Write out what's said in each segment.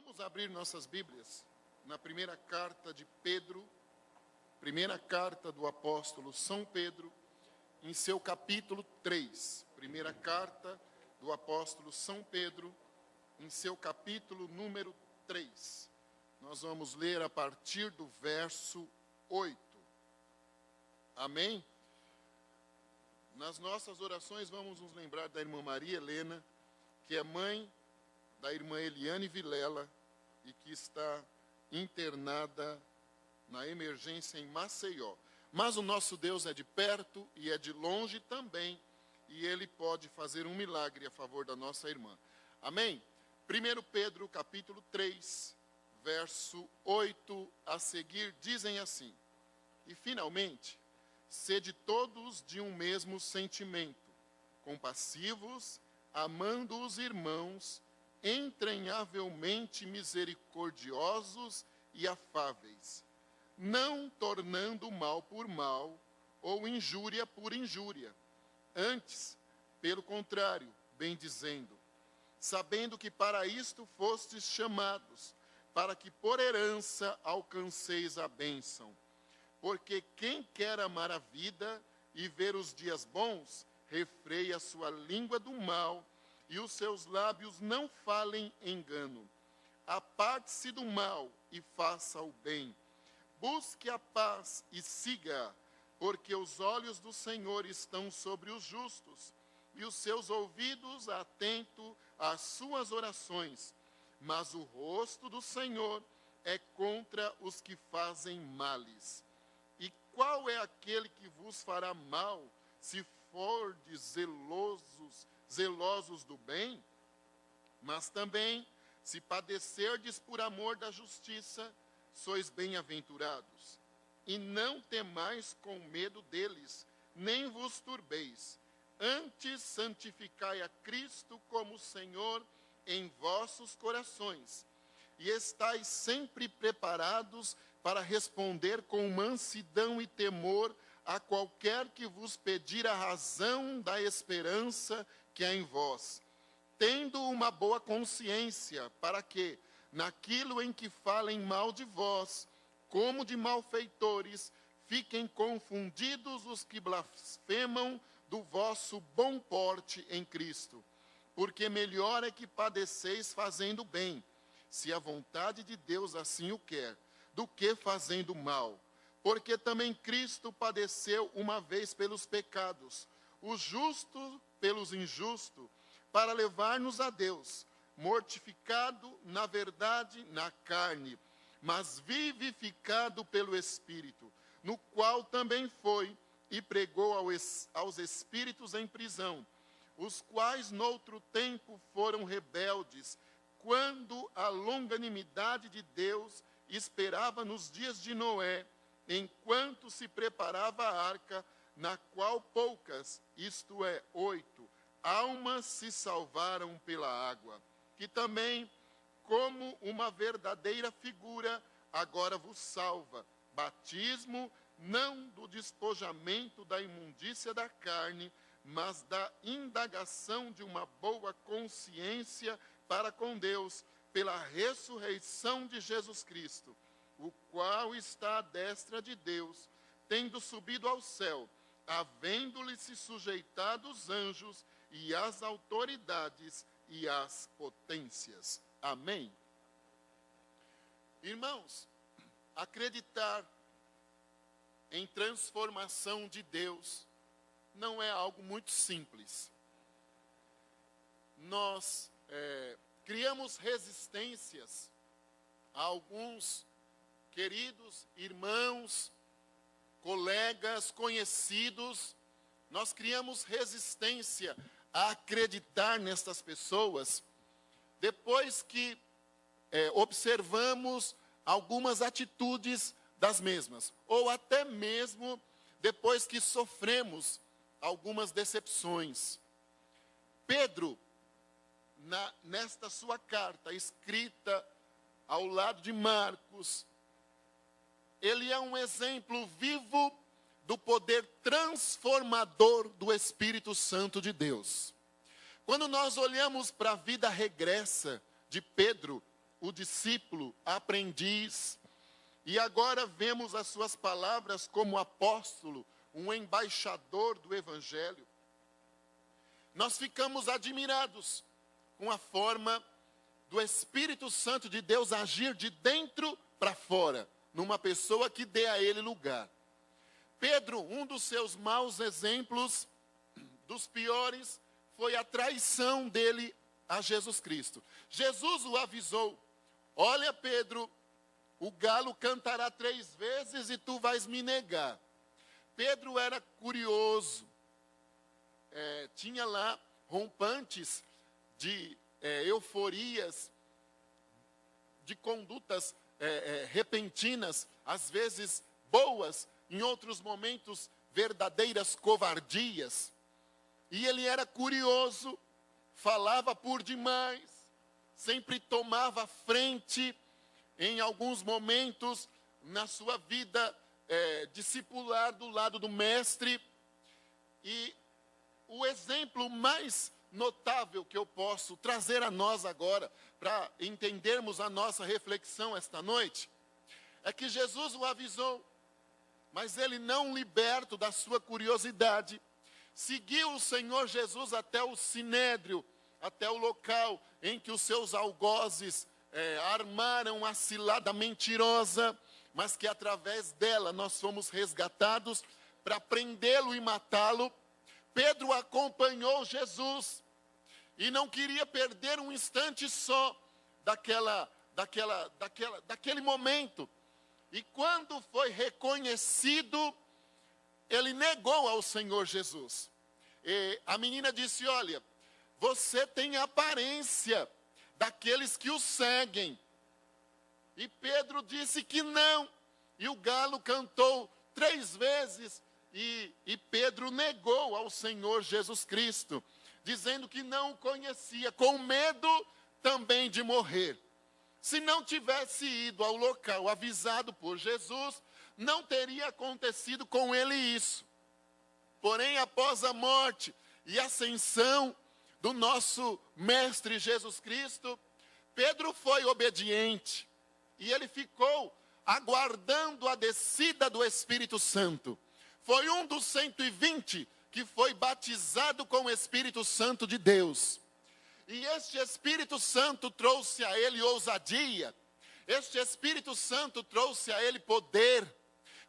Vamos abrir nossas Bíblias na primeira carta de Pedro, primeira carta do apóstolo São Pedro, em seu capítulo 3. Primeira carta do apóstolo São Pedro, em seu capítulo número 3. Nós vamos ler a partir do verso 8. Amém? Nas nossas orações vamos nos lembrar da irmã Maria Helena, que é mãe da irmã Eliane Vilela e que está internada na emergência em Maceió. Mas o nosso Deus é de perto e é de longe também, e Ele pode fazer um milagre a favor da nossa irmã. Amém? 1 Pedro, capítulo 3, verso 8 a seguir, dizem assim: E finalmente, sede todos de um mesmo sentimento, compassivos, amando os irmãos, entranhavelmente misericordiosos e afáveis, não tornando mal por mal ou injúria por injúria. Antes, pelo contrário, bendizendo, sabendo que para isto fostes chamados, para que por herança alcanceis a bênção. Porque quem quer amar a vida e ver os dias bons, refreie a sua língua do mal, e os seus lábios não falem engano. Aparte-se do mal e faça o bem. Busque a paz e siga-a, porque os olhos do Senhor estão sobre os justos, e os seus ouvidos atentos às suas orações. Mas o rosto do Senhor é contra os que fazem males. E qual é aquele que vos fará mal, se fordes zelosos do bem? Mas também, se padecerdes por amor da justiça, sois bem-aventurados. E não temais com medo deles, nem vos turbeis. Antes santificai a Cristo como Senhor em vossos corações, e estais sempre preparados para responder com mansidão e temor a qualquer que vos pedir a razão da esperança que há em vós, tendo uma boa consciência, para que, naquilo em que falem mal de vós, como de malfeitores, fiquem confundidos os que blasfemam do vosso bom porte em Cristo. Porque melhor é que padeceis fazendo bem, se a vontade de Deus assim o quer, do que fazendo mal. Porque também Cristo padeceu uma vez pelos pecados, o justo pelos injustos, para levar-nos a Deus, mortificado, na verdade, na carne, mas vivificado pelo Espírito, no qual também foi e pregou aos espíritos em prisão, os quais noutro tempo foram rebeldes, quando a longanimidade de Deus esperava nos dias de Noé, enquanto se preparava a arca, na qual poucas, isto é, 8, almas se salvaram pela água, que também, como uma verdadeira figura, agora vos salva. Batismo, não do despojamento da imundícia da carne, mas da indagação de uma boa consciência para com Deus, pela ressurreição de Jesus Cristo, o qual está à destra de Deus, tendo subido ao céu, havendo-lhe se sujeitado os anjos e as autoridades e as potências. Amém? Irmãos, acreditar em transformação de Deus não é algo muito simples. Nós criamos resistências a alguns queridos irmãos, colegas, conhecidos. Nós criamos resistência a acreditar nestas pessoas, depois que observamos algumas atitudes das mesmas, ou até mesmo depois que sofremos algumas decepções. Pedro, nesta sua carta, escrita ao lado de Marcos, ele é um exemplo vivo do poder transformador do Espírito Santo de Deus. Quando nós olhamos para a vida regressa de Pedro, o discípulo, aprendiz, e agora vemos as suas palavras como apóstolo, um embaixador do Evangelho. Nós ficamos admirados com a forma do Espírito Santo de Deus agir de dentro para fora, numa pessoa que dê a ele lugar. Pedro, um dos seus maus exemplos, dos piores, foi a traição dele a Jesus Cristo. Jesus o avisou: olha, Pedro, o galo cantará 3 vezes e tu vais me negar. Pedro era curioso, tinha lá rompantes de euforias, de condutas repentinas, às vezes boas, em outros momentos verdadeiras covardias. E ele era curioso, falava por demais, sempre tomava frente em alguns momentos na sua vida discipular do lado do mestre. E o exemplo mais notável que eu posso trazer a nós agora, para entendermos a nossa reflexão esta noite, é que Jesus o avisou, mas ele, não liberto da sua curiosidade, seguiu o Senhor Jesus até o sinédrio, até o local em que os seus algozes armaram a cilada mentirosa, mas que através dela nós fomos resgatados para prendê-lo e matá-lo. Pedro acompanhou Jesus e não queria perder um instante só daquele momento. E quando foi reconhecido, ele negou ao Senhor Jesus. E a menina disse: olha, você tem a aparência daqueles que o seguem. E Pedro disse que não. E o galo cantou 3 vezes. E Pedro negou ao Senhor Jesus Cristo, dizendo que não o conhecia, com medo também de morrer. Se não tivesse ido ao local avisado por Jesus, não teria acontecido com ele isso. Porém, após a morte e ascensão do nosso Mestre Jesus Cristo, Pedro foi obediente e ele ficou aguardando a descida do Espírito Santo. Foi um dos 120 que foi batizado com o Espírito Santo de Deus. E este Espírito Santo trouxe a ele ousadia, este Espírito Santo trouxe a ele poder.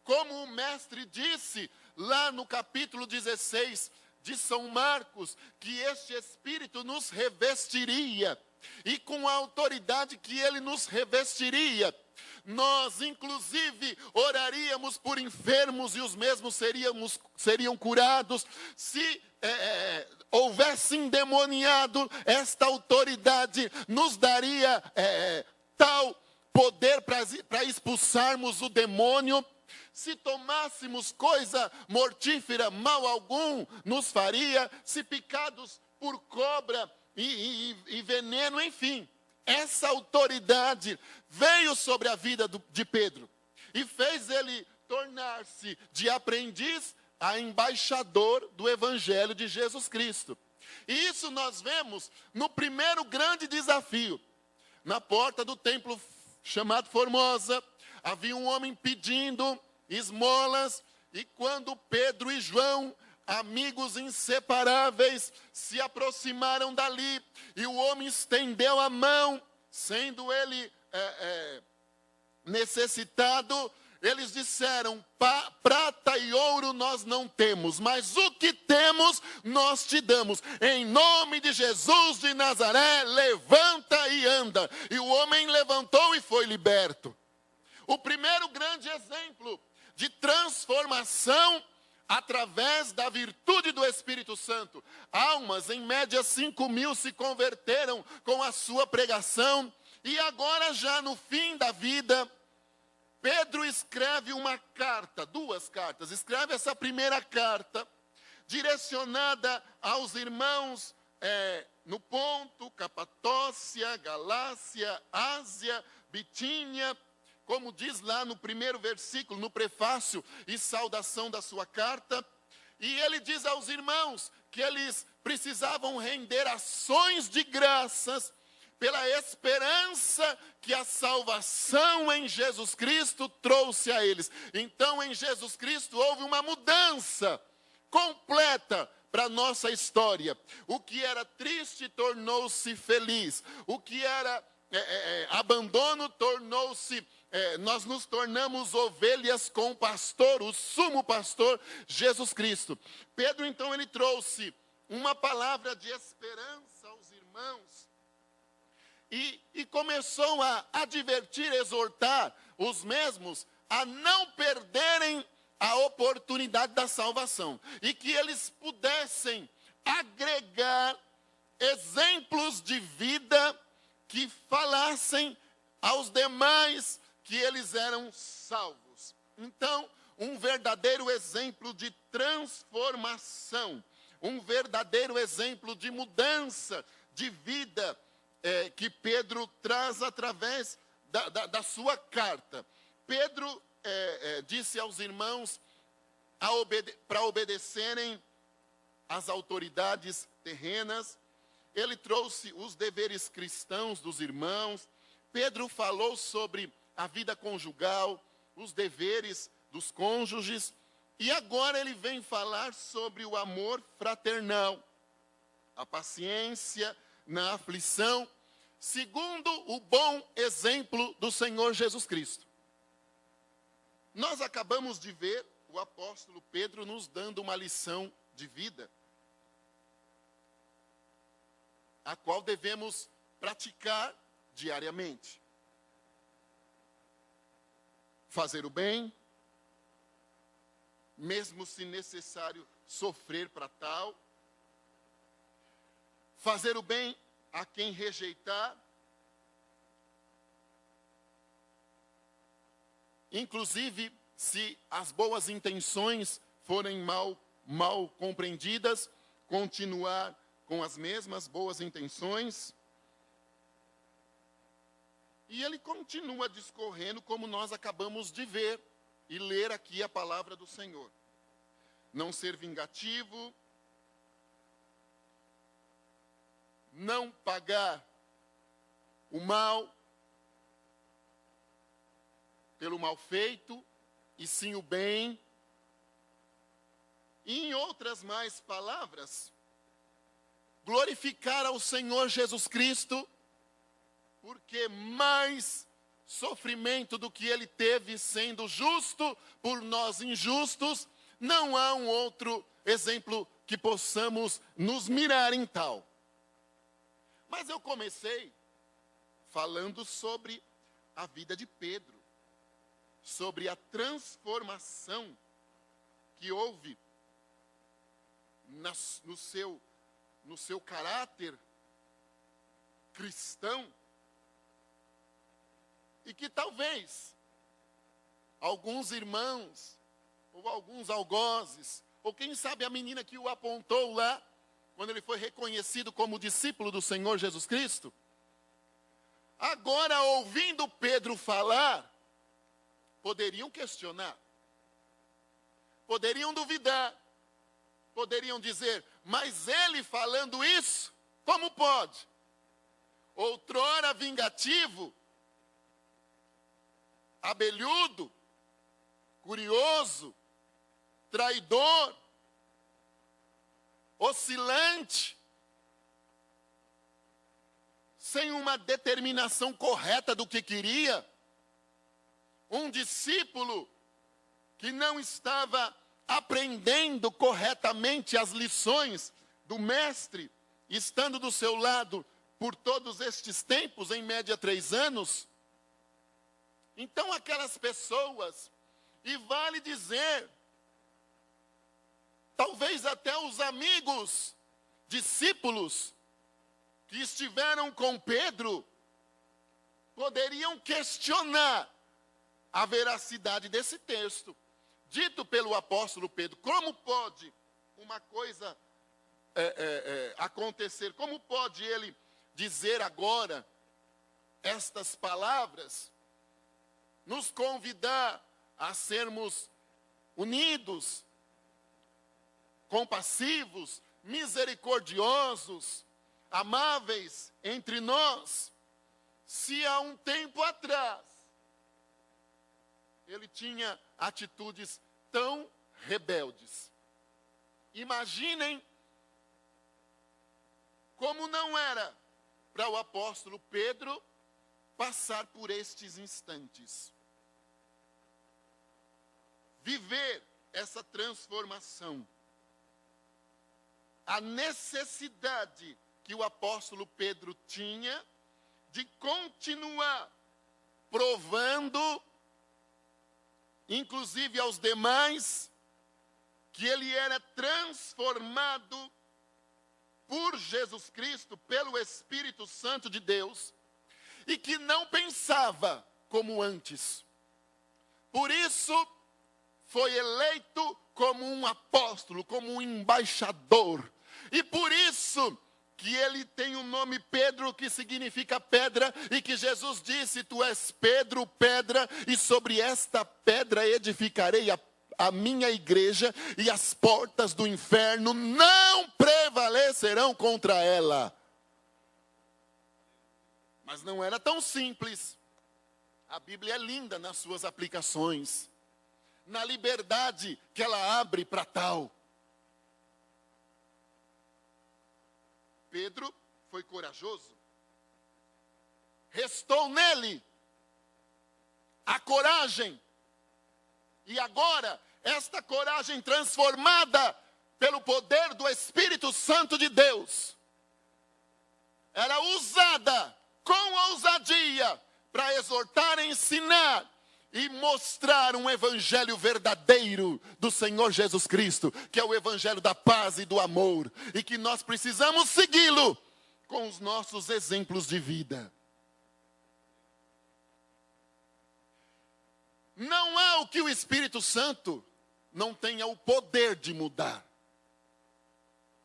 Como o mestre disse lá no capítulo 16 de São Marcos, que este Espírito nos revestiria, e com a autoridade que ele nos revestiria, nós inclusive oraríamos por enfermos e os mesmos seriam curados. Se houvesse endemoniado, esta autoridade nos daria tal poder para expulsarmos o demônio. Se tomássemos coisa mortífera, mal algum nos faria. Se picados por cobra e veneno, enfim. Essa autoridade veio sobre a vida de Pedro e fez ele tornar-se de aprendiz a embaixador do Evangelho de Jesus Cristo. E isso nós vemos no primeiro grande desafio. Na porta do templo chamado Formosa, havia um homem pedindo esmolas, e quando Pedro e João, amigos inseparáveis, se aproximaram dali, e o homem estendeu a mão, sendo ele necessitado, eles disseram: prata e ouro nós não temos, mas o que temos nós te damos. Em nome de Jesus de Nazaré, levanta e anda. E o homem levantou e foi liberto. O primeiro grande exemplo de transformação através da virtude do Espírito Santo. Almas, em média 5.000 se converteram com a sua pregação. E agora, já no fim da vida, Pedro escreve uma carta, 2 cartas. Escreve essa primeira carta, direcionada aos irmãos no Ponto, Capadócia, Galácia, Ásia, Bitínia, como diz lá no primeiro versículo, no prefácio e saudação da sua carta. E ele diz aos irmãos que eles precisavam render ações de graças pela esperança que a salvação em Jesus Cristo trouxe a eles. Então, em Jesus Cristo houve uma mudança completa para a nossa história. O que era triste tornou-se feliz. O que era abandono tornou-se... nós nos tornamos ovelhas com o pastor, o sumo pastor, Jesus Cristo. Pedro, então, ele trouxe uma palavra de esperança aos irmãos e começou a advertir, exortar os mesmos a não perderem a oportunidade da salvação e que eles pudessem agregar exemplos de vida que falassem aos demais que eles eram salvos. Então, um verdadeiro exemplo de transformação, um verdadeiro exemplo de mudança de vida que Pedro traz através da sua carta. Pedro disse aos irmãos para obedecerem às autoridades terrenas. Ele trouxe os deveres cristãos dos irmãos. Pedro falou sobre a vida conjugal, os deveres dos cônjuges. E agora ele vem falar sobre o amor fraternal, a paciência na aflição, segundo o bom exemplo do Senhor Jesus Cristo. Nós acabamos de ver o apóstolo Pedro nos dando uma lição de vida, a qual devemos praticar diariamente. Fazer o bem, mesmo se necessário sofrer para tal. Fazer o bem a quem rejeitar. Inclusive, se as boas intenções forem mal compreendidas, continuar com as mesmas boas intenções. E ele continua discorrendo como nós acabamos de ver e ler aqui a palavra do Senhor. Não ser vingativo, não pagar o mal pelo mal feito, e sim o bem. E em outras mais palavras, glorificar ao Senhor Jesus Cristo, porque mais sofrimento do que ele teve sendo justo por nós injustos, não há um outro exemplo que possamos nos mirar em tal. Mas eu comecei falando sobre a vida de Pedro, sobre a transformação que houve no seu caráter cristão, e que talvez alguns irmãos, ou alguns algozes, ou quem sabe a menina que o apontou lá, quando ele foi reconhecido como discípulo do Senhor Jesus Cristo, agora ouvindo Pedro falar, poderiam questionar, poderiam duvidar, poderiam dizer, mas ele falando isso, como pode? Outrora vingativo, abelhudo, curioso, traidor, oscilante, sem uma determinação correta do que queria, um discípulo que não estava aprendendo corretamente as lições do mestre, estando do seu lado por todos estes tempos, em média 3 anos. Então aquelas pessoas, e vale dizer, talvez até os amigos, discípulos, que estiveram com Pedro, poderiam questionar a veracidade desse texto, dito pelo apóstolo Pedro. Como pode uma coisa acontecer? Como pode ele dizer agora estas palavras, nos convidar a sermos unidos, compassivos, misericordiosos, amáveis entre nós, se há um tempo atrás ele tinha atitudes tão rebeldes? Imaginem como não era para o apóstolo Pedro passar por estes instantes. Viver essa transformação. A necessidade que o apóstolo Pedro tinha de continuar provando, inclusive aos demais, que ele era transformado por Jesus Cristo, pelo Espírito Santo de Deus, e que não pensava como antes. Por isso, foi eleito como um apóstolo, como um embaixador. E por isso que ele tem o nome Pedro, que significa pedra, e que Jesus disse: tu és Pedro, pedra, e sobre esta pedra edificarei a minha igreja, e as portas do inferno não prevalecerão contra ela. Mas não era tão simples. A Bíblia é linda nas suas aplicações, na liberdade que ela abre para tal. Pedro foi corajoso. Restou nele a coragem. E agora, esta coragem transformada pelo poder do Espírito Santo de Deus, era usada com ousadia para exortar, ensinar e mostrar um evangelho verdadeiro do Senhor Jesus Cristo, que é o evangelho da paz e do amor, e que nós precisamos segui-lo com os nossos exemplos de vida. Não há o que o Espírito Santo não tenha o poder de mudar.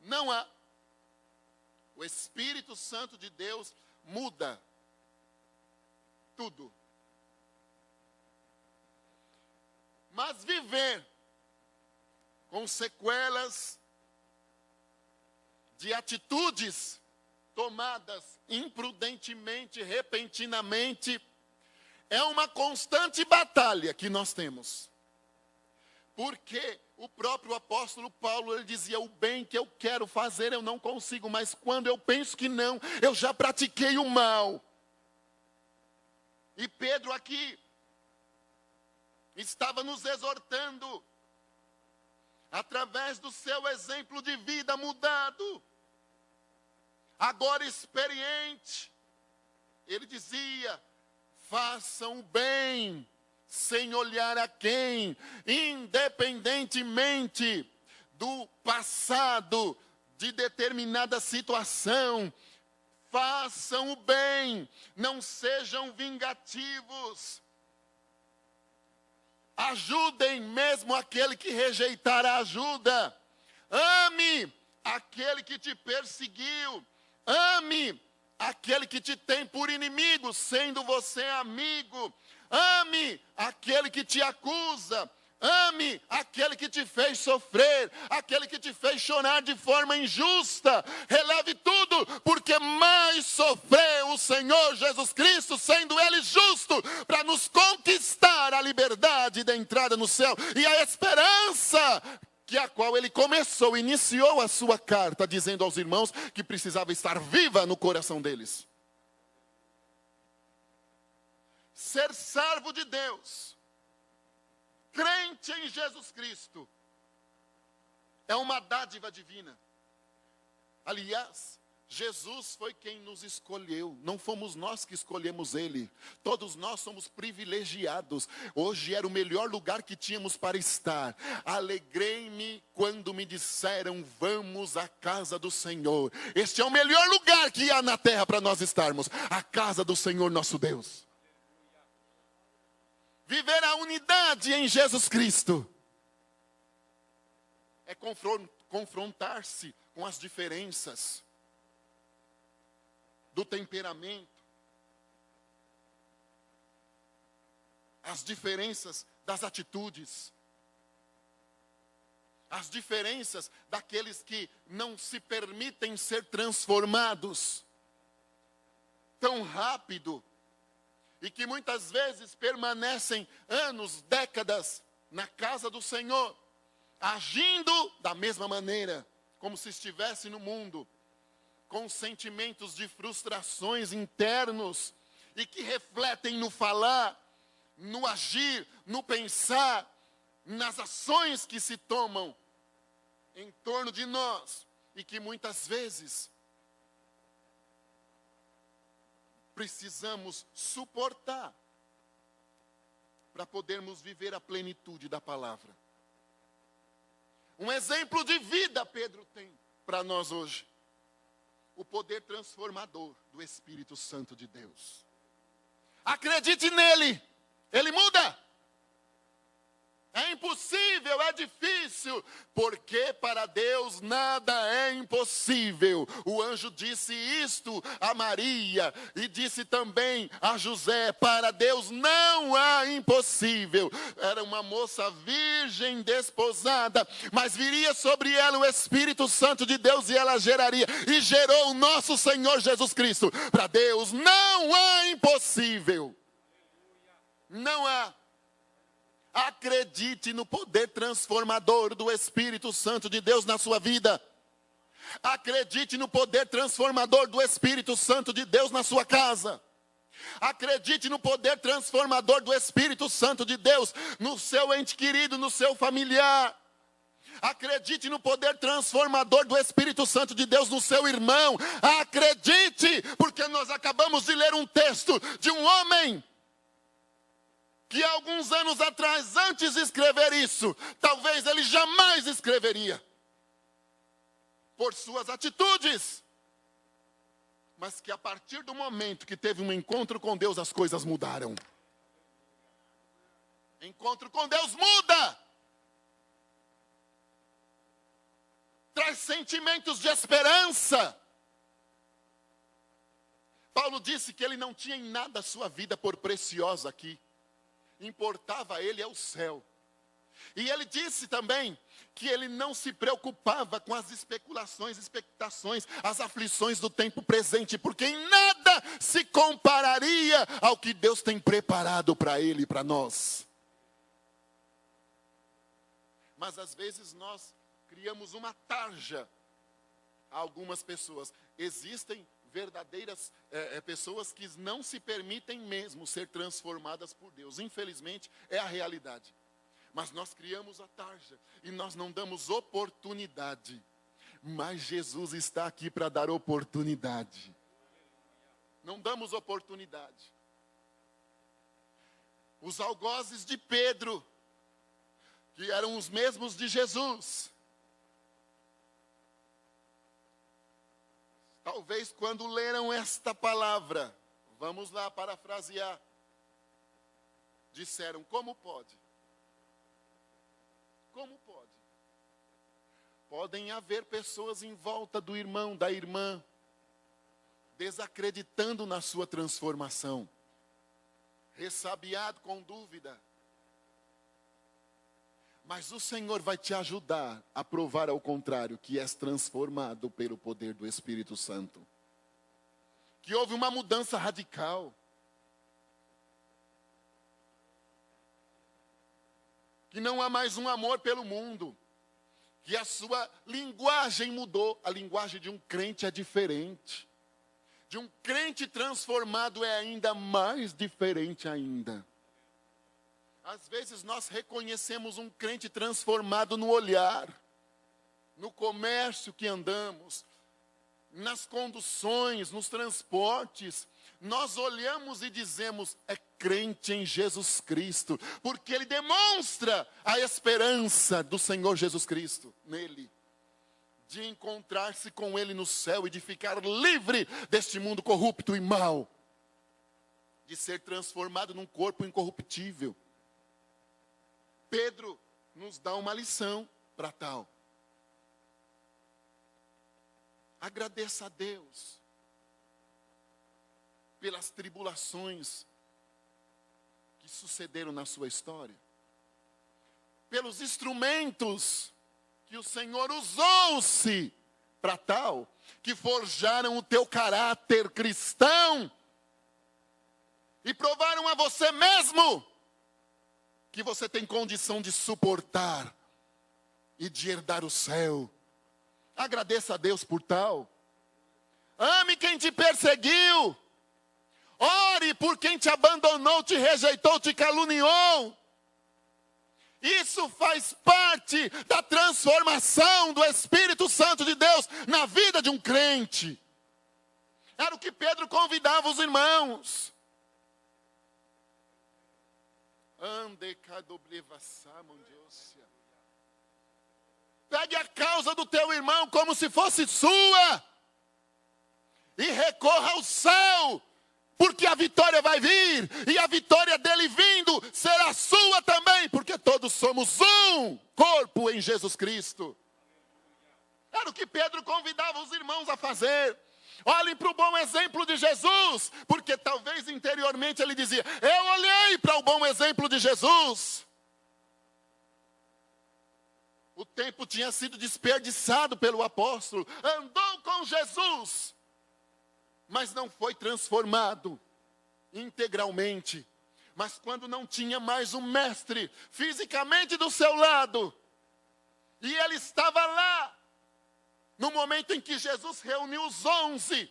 Não há. O Espírito Santo de Deus muda tudo. Mas viver com sequelas de atitudes tomadas imprudentemente, repentinamente, é uma constante batalha que nós temos. Porque o próprio apóstolo Paulo, ele dizia: o bem que eu quero fazer eu não consigo, mas quando eu penso que não, eu já pratiquei o mal. E Pedro aqui estava nos exortando, através do seu exemplo de vida mudado, agora experiente. Ele dizia: façam o bem, sem olhar a quem, independentemente do passado, de determinada situação. Façam o bem, não sejam vingativos. Ajudem mesmo aquele que rejeitar a ajuda. Ame aquele que te perseguiu. Ame aquele que te tem por inimigo, sendo você amigo. Ame aquele que te acusa. Ame aquele que te fez sofrer, aquele que te fez chorar de forma injusta. Releve tudo, porque mais sofreu o Senhor Jesus Cristo, sendo Ele justo, para nos conquistar a liberdade da entrada no céu e a esperança que a qual Ele começou, iniciou a sua carta, dizendo aos irmãos que precisava estar viva no coração deles. Ser servo de Deus, crente em Jesus Cristo, é uma dádiva divina. Aliás, Jesus foi quem nos escolheu, não fomos nós que escolhemos Ele. Todos nós somos privilegiados. Hoje era o melhor lugar que tínhamos para estar. Alegrei-me quando me disseram: vamos à casa do Senhor. Este é o melhor lugar que há na terra para nós estarmos, a casa do Senhor nosso Deus. Viver a unidade em Jesus Cristo é confrontar-se com as diferenças do temperamento, as diferenças das atitudes, as diferenças daqueles que não se permitem ser transformados tão rápido e que muitas vezes permanecem anos, décadas na casa do Senhor, agindo da mesma maneira, como se estivesse no mundo, com sentimentos de frustrações internos e que refletem no falar, no agir, no pensar, nas ações que se tomam em torno de nós e que muitas vezes precisamos suportar para podermos viver a plenitude da palavra. Um exemplo de vida Pedro tem para nós hoje. O poder transformador do Espírito Santo de Deus. Acredite nele, ele muda. É impossível, é difícil, porque para Deus nada é impossível. O anjo disse isto a Maria e disse também a José: para Deus não há impossível. Era uma moça virgem, desposada, mas viria sobre ela o Espírito Santo de Deus e ela geraria, e gerou o nosso Senhor Jesus Cristo. Para Deus não há impossível. Não há. Acredite no poder transformador do Espírito Santo de Deus na sua vida. Acredite no poder transformador do Espírito Santo de Deus na sua casa. Acredite no poder transformador do Espírito Santo de Deus no seu ente querido, no seu familiar. Acredite no poder transformador do Espírito Santo de Deus no seu irmão. Acredite, porque nós acabamos de ler um texto de um homem que alguns anos atrás, antes de escrever isso, talvez ele jamais escreveria, por suas atitudes, mas que a partir do momento que teve um encontro com Deus, as coisas mudaram. Encontro com Deus muda, traz sentimentos de esperança. Paulo disse que ele não tinha em nada a sua vida por preciosa aqui. Importava a ele é o céu. E ele disse também que ele não se preocupava com as especulações, expectações, as aflições do tempo presente, porque em nada se compararia ao que Deus tem preparado para ele e para nós. Mas às vezes nós criamos uma tarja a algumas pessoas. Existem verdadeiras pessoas que não se permitem mesmo ser transformadas por Deus. Infelizmente, é a realidade. Mas nós criamos a tarja e nós não damos oportunidade. Mas Jesus está aqui para dar oportunidade. Não damos oportunidade. Os algozes de Pedro, que eram os mesmos de Jesus, talvez quando leram esta palavra, vamos lá parafrasear, disseram: como pode? Como pode? Podem haver pessoas em volta do irmão, da irmã, desacreditando na sua transformação, ressabiado com dúvida. Mas o Senhor vai te ajudar a provar ao contrário, que és transformado pelo poder do Espírito Santo. Que houve uma mudança radical. Que não há mais um amor pelo mundo. Que a sua linguagem mudou. A linguagem de um crente é diferente. De um crente transformado é ainda mais diferente ainda. Às vezes nós reconhecemos um crente transformado no olhar, no comércio que andamos, nas conduções, nos transportes. Nós olhamos e dizemos: é crente em Jesus Cristo, porque ele demonstra a esperança do Senhor Jesus Cristo nele, de encontrar-se com ele no céu e de ficar livre deste mundo corrupto e mau, de ser transformado num corpo incorruptível. Pedro nos dá uma lição para tal. Agradeça a Deus pelas tribulações que sucederam na sua história, pelos instrumentos que o Senhor usou-se para tal, que forjaram o teu caráter cristão e provaram a você mesmo que você tem condição de suportar e de herdar o céu. Agradeça a Deus por tal. Ame quem te perseguiu. Ore por quem te abandonou, te rejeitou, te caluniou. Isso faz parte da transformação do Espírito Santo de Deus na vida de um crente. Era o que Pedro convidava os irmãos. Pegue a causa do teu irmão como se fosse sua. E recorra ao céu. Porque a vitória vai vir, e a vitória dele vindo será sua também, porque todos somos um corpo em Jesus Cristo. Era o que Pedro convidava os irmãos a fazer. Olhem para o bom exemplo de Jesus, porque talvez interiormente ele dizia: eu olhei para o bom exemplo de Jesus. O tempo tinha sido desperdiçado pelo apóstolo, andou com Jesus, mas não foi transformado integralmente. Mas quando não tinha mais um mestre fisicamente do seu lado, e ele estava lá, no momento em que Jesus reuniu os 11,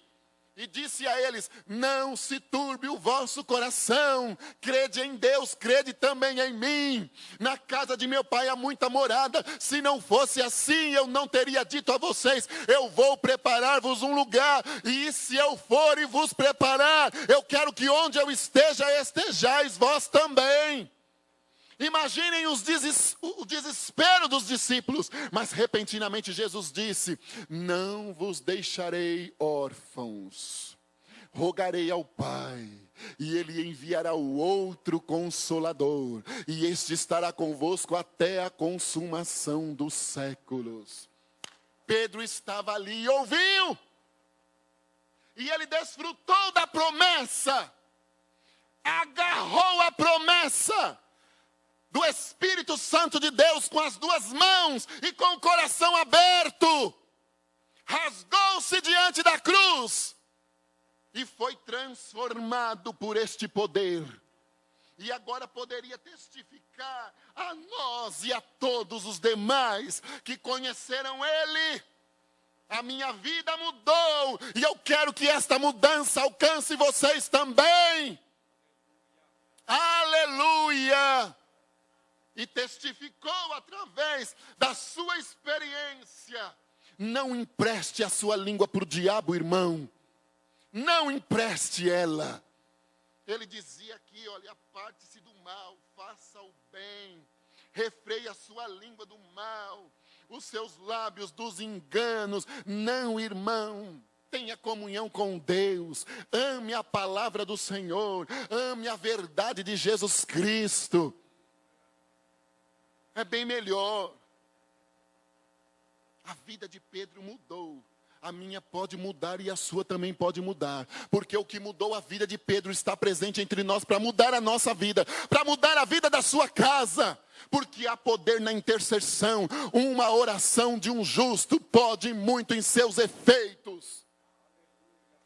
e disse a eles: não se turbe o vosso coração, crede em Deus, crede também em mim. Na casa de meu pai há muita morada, se não fosse assim eu não teria dito a vocês: eu vou preparar-vos um lugar, e se eu for e vos preparar, eu quero que onde eu esteja, estejais vós também. Imaginem o desespero dos discípulos, mas repentinamente Jesus disse: não vos deixarei órfãos, rogarei ao Pai, e Ele enviará o outro Consolador, e este estará convosco até a consumação dos séculos. Pedro estava ali e ouviu, e ele desfrutou da promessa, agarrou a promessa do Espírito Santo de Deus com as duas mãos e com o coração aberto, rasgou-se diante da cruz e foi transformado por este poder. E agora poderia testificar a nós e a todos os demais que conheceram Ele: a minha vida mudou, e eu quero que esta mudança alcance vocês também. Aleluia! E testificou através da sua experiência. Não empreste a sua língua para o diabo, irmão. Não empreste ela. Ele dizia aqui: olha, aparte-se do mal, faça o bem, refreie a sua língua do mal, os seus lábios dos enganos. Não, irmão. Tenha comunhão com Deus, ame a palavra do Senhor, ame a verdade de Jesus Cristo. É bem melhor. A vida de Pedro mudou. A minha pode mudar e a sua também pode mudar. Porque o que mudou a vida de Pedro está presente entre nós para mudar a nossa vida, para mudar a vida da sua casa. Porque há poder na intercessão. Uma oração de um justo pode muito em seus efeitos.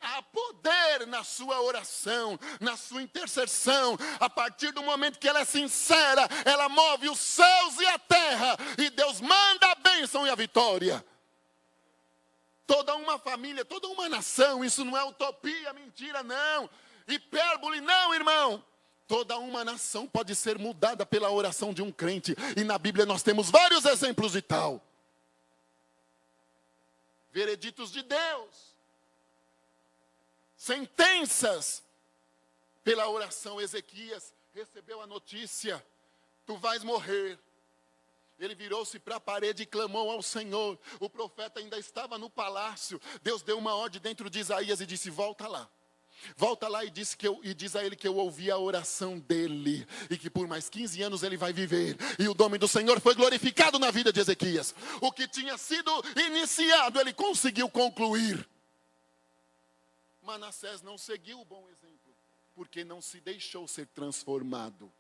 Há poder na sua oração, na sua intercessão. A partir do momento que ela é sincera, ela move os céus e a terra, e Deus manda a bênção e a vitória. Toda uma família, toda uma nação, isso não é utopia, mentira, não. Hipérbole, não, irmão. Toda uma nação pode ser mudada pela oração de um crente, e na Bíblia nós temos vários exemplos de tal. Vereditos de Deus. Sentenças pela oração. Ezequias recebeu a notícia: tu vais morrer. Ele virou-se para a parede e clamou ao Senhor. O profeta ainda estava no palácio. Deus deu uma ordem dentro de Isaías e disse: volta lá. Volta lá e diz a ele que eu ouvi a oração dele, e que por mais 15 anos ele vai viver. E o nome do Senhor foi glorificado na vida de Ezequias. O que tinha sido iniciado, ele conseguiu concluir. Manassés não seguiu o bom exemplo, porque não se deixou ser transformado.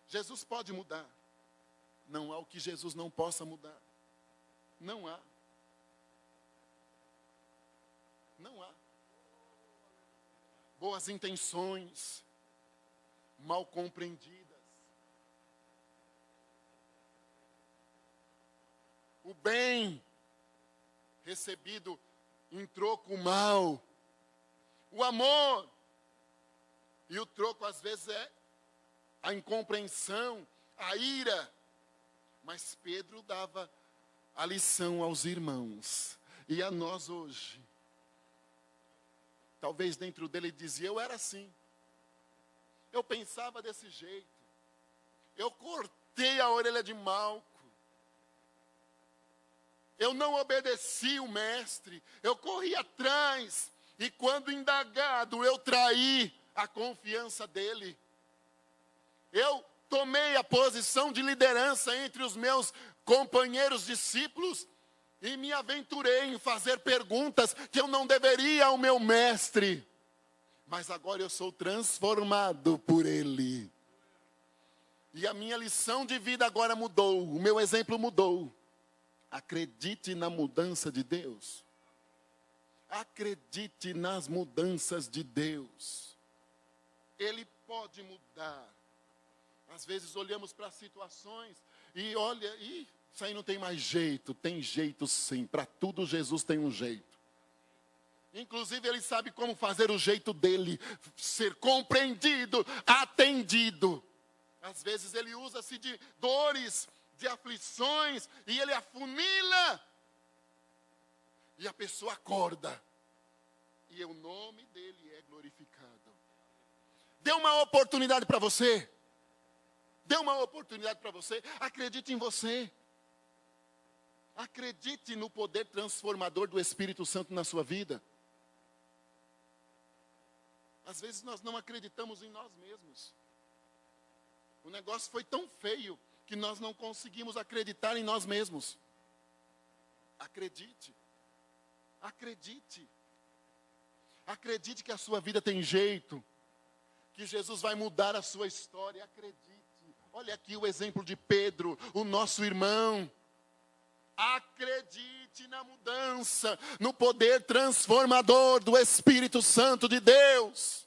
Jesus pode mudar. Não há o que Jesus não possa mudar. Não há. Não há. Boas intenções, mal compreendidas. O bem recebido em troco mal. O amor. E o troco às vezes é a incompreensão, a ira. Mas Pedro dava a lição aos irmãos. E a nós hoje. Talvez dentro dele dizia, eu era assim. Eu pensava desse jeito. Eu cortei a orelha de Malco. Eu não obedeci o mestre. Eu corri atrás. E quando indagado, eu traí a confiança dele. Eu tomei a posição de liderança entre os meus companheiros discípulos. E me aventurei em fazer perguntas que eu não deveria ao meu mestre. Mas agora eu sou transformado por ele. E a minha lição de vida agora mudou. O meu exemplo mudou. Acredite na mudança de Deus. Acredite nas mudanças de Deus. Ele pode mudar. Às vezes olhamos para situações e olha, isso aí não tem mais jeito. Tem jeito sim, para tudo Jesus tem um jeito. Inclusive ele sabe como fazer o jeito dele, ser compreendido, atendido. Às vezes ele usa-se de dores, de aflições, e ele afunila. E a pessoa acorda. E o nome dele é glorificado. Dê uma oportunidade para você. Dê uma oportunidade para você. Acredite em você. Acredite no poder transformador do Espírito Santo na sua vida. Às vezes nós não acreditamos em nós mesmos. O negócio foi tão feio que nós não conseguimos acreditar em nós mesmos. Acredite. Acredite. Acredite que a sua vida tem jeito. Que Jesus vai mudar a sua história. Acredite. Olha aqui o exemplo de Pedro, o nosso irmão. Acredite na mudança, no poder transformador do Espírito Santo de Deus.